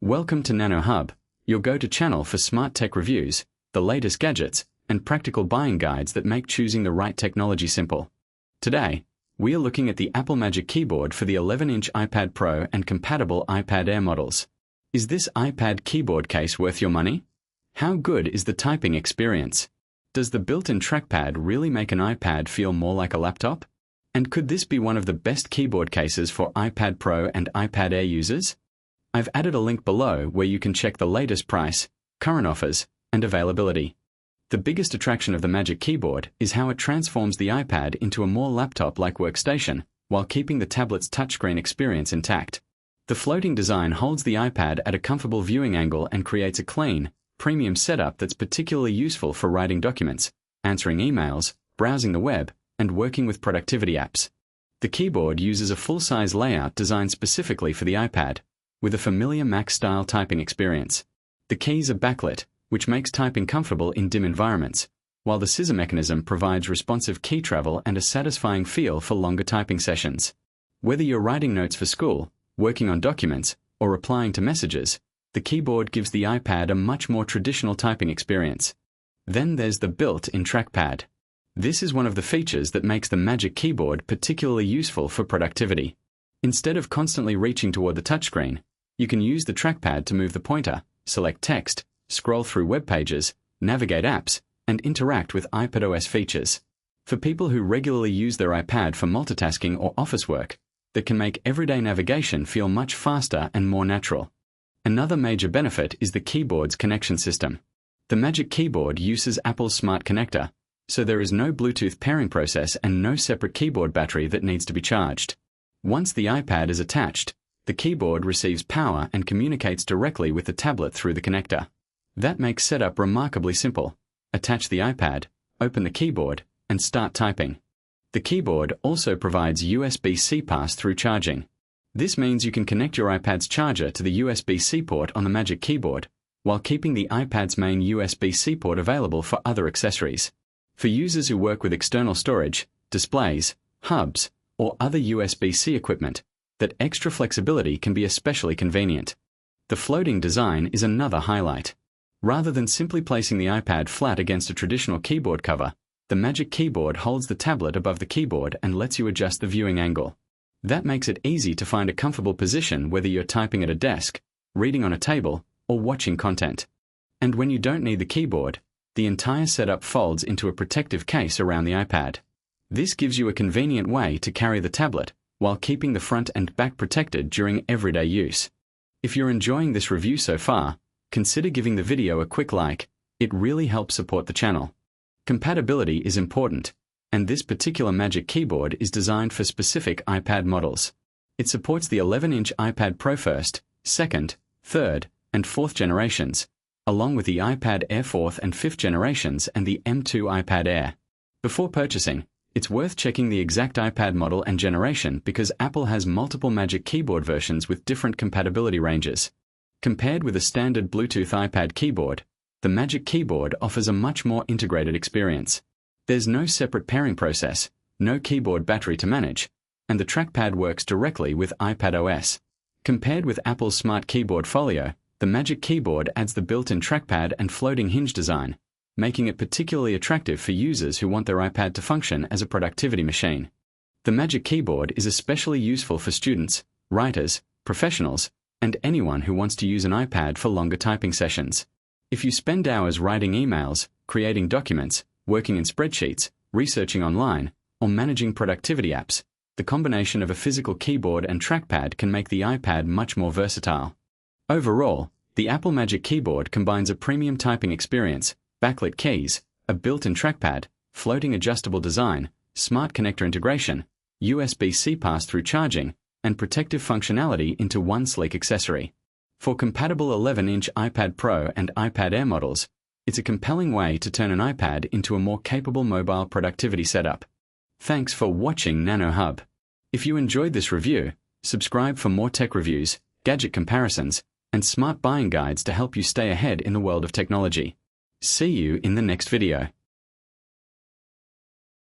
Welcome to NanoHub, your go-to channel for smart tech reviews, the latest gadgets, and practical buying guides that make choosing the right technology simple. Today, we are looking at the Apple Magic Keyboard for the 11-inch iPad Pro and compatible iPad Air models. Is this iPad keyboard case worth your money? How good is the typing experience? Does the built-in trackpad really make an iPad feel more like a laptop? And could this be one of the best keyboard cases for iPad Pro and iPad Air users? I've added a link below where you can check the latest price, current offers, and availability. The biggest attraction of the Magic Keyboard is how it transforms the iPad into a more laptop-like workstation while keeping the tablet's touchscreen experience intact. The floating design holds the iPad at a comfortable viewing angle and creates a clean, premium setup that's particularly useful for writing documents, answering emails, browsing the web, and working with productivity apps. The keyboard uses a full-size layout designed specifically for the iPad, with a familiar Mac-style typing experience. The keys are backlit, which makes typing comfortable in dim environments, while the scissor mechanism provides responsive key travel and a satisfying feel for longer typing sessions. Whether you're writing notes for school, working on documents, or replying to messages, the keyboard gives the iPad a much more traditional typing experience. Then there's the built-in trackpad. This is one of the features that makes the Magic Keyboard particularly useful for productivity. Instead of constantly reaching toward the touchscreen, you can use the trackpad to move the pointer, select text, scroll through web pages, navigate apps, and interact with iPadOS features. For people who regularly use their iPad for multitasking or office work, that can make everyday navigation feel much faster and more natural. Another major benefit is the keyboard's connection system. The Magic Keyboard uses Apple's Smart Connector, so there is no Bluetooth pairing process and no separate keyboard battery that needs to be charged. Once the iPad is attached, the keyboard receives power and communicates directly with the tablet through the connector. That makes setup remarkably simple. Attach the iPad, open the keyboard, and start typing. The keyboard also provides USB-C pass-through charging. This means you can connect your iPad's charger to the USB-C port on the Magic Keyboard, while keeping the iPad's main USB-C port available for other accessories. For users who work with external storage, displays, hubs, or other USB-C equipment, that extra flexibility can be especially convenient. The floating design is another highlight. Rather than simply placing the iPad flat against a traditional keyboard cover, the Magic Keyboard holds the tablet above the keyboard and lets you adjust the viewing angle. That makes it easy to find a comfortable position whether you're typing at a desk, reading on a table, or watching content. And when you don't need the keyboard, the entire setup folds into a protective case around the iPad. This gives you a convenient way to carry the tablet while keeping the front and back protected during everyday use. If you're enjoying this review so far, consider giving the video a quick like. It really helps support the channel. Compatibility is important, and this particular Magic Keyboard is designed for specific iPad models. It supports the 11-inch iPad Pro 1st, 2nd, 3rd, and 4th generations, along with the iPad Air 4th and 5th generations and the M2 iPad Air. Before purchasing, it's worth checking the exact iPad model and generation because Apple has multiple Magic Keyboard versions with different compatibility ranges. Compared with a standard Bluetooth iPad keyboard, the Magic Keyboard offers a much more integrated experience. There's no separate pairing process, no keyboard battery to manage, and the trackpad works directly with iPadOS. Compared with Apple's Smart Keyboard Folio, the Magic Keyboard adds the built-in trackpad and floating hinge design, making it particularly attractive for users who want their iPad to function as a productivity machine. The Magic Keyboard is especially useful for students, writers, professionals, and anyone who wants to use an iPad for longer typing sessions. If you spend hours writing emails, creating documents, working in spreadsheets, researching online, or managing productivity apps, the combination of a physical keyboard and trackpad can make the iPad much more versatile. Overall, the Apple Magic Keyboard combines a premium typing experience, backlit keys, a built-in trackpad, floating adjustable design, smart connector integration, USB-C pass-through charging, and protective functionality into one sleek accessory. For compatible 11-inch iPad Pro and iPad Air models, it's a compelling way to turn an iPad into a more capable mobile productivity setup. Thanks for watching NanoHub. If you enjoyed this review, subscribe for more tech reviews, gadget comparisons, and smart buying guides to help you stay ahead in the world of technology. See you in the next video.